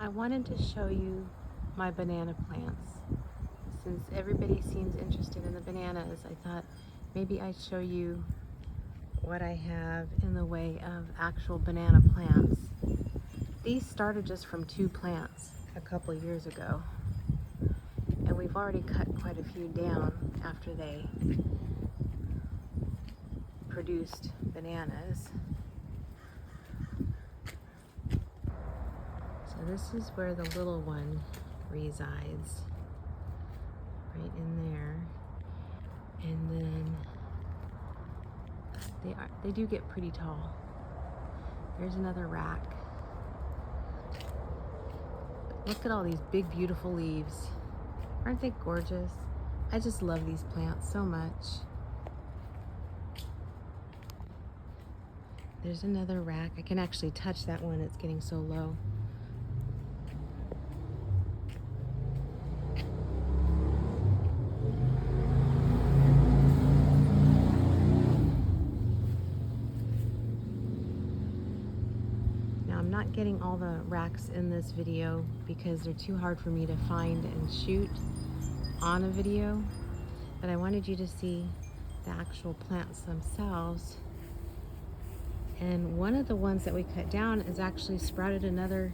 I wanted to show you my banana plants. Since everybody seems interested in the bananas, I thought maybe I'd show you what I have in the way of actual banana plants. These started just from 2 plants a couple years ago, and we've already cut quite a few down after they produced bananas. So this is where the little one resides, right in there. And then they do get pretty tall. There's another rack. Look at all these big, beautiful leaves. Aren't they gorgeous? I just love these plants so much. There's another rack. I can actually touch that one. It's getting so low. Now I'm not getting all the racks in this video because they're too hard for me to find and shoot on a video, but I wanted you to see the actual plants themselves. And one of the ones that we cut down is actually sprouted another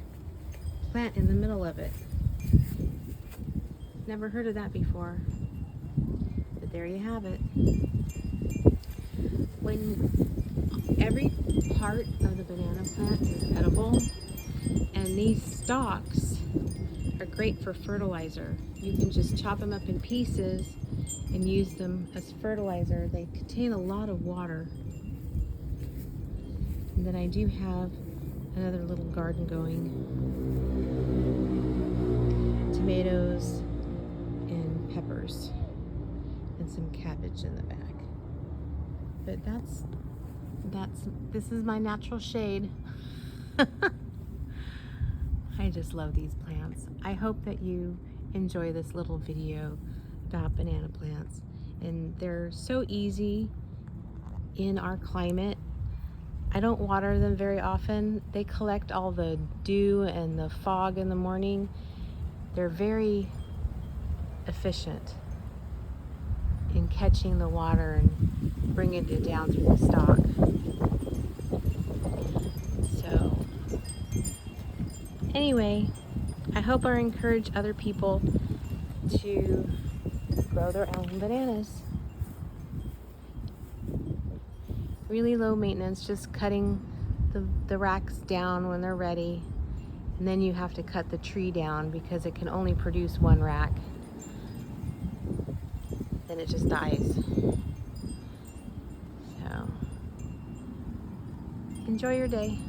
plant in the middle of it. Never heard of that before, but there you have it. When every part of the banana plant is edible, and these stalks are great for fertilizer. You can just chop them up in pieces and use them as fertilizer. They contain a lot of water. And then I do have another little garden going. Tomatoes and peppers and some cabbage in the back. But this is my natural shade. I just love these plants. I hope that you enjoy this little video about banana plants. And they're so easy in our climate. I don't water them very often. They collect all the dew and the fog in the morning. They're very efficient in catching the water and bringing it down through the stalk. So anyway, I hope I encourage other people to grow their own bananas. Really low maintenance, just cutting the racks down when they're ready. And then you have to cut the tree down because it can only produce 1 rack. Then it just dies. So, enjoy your day.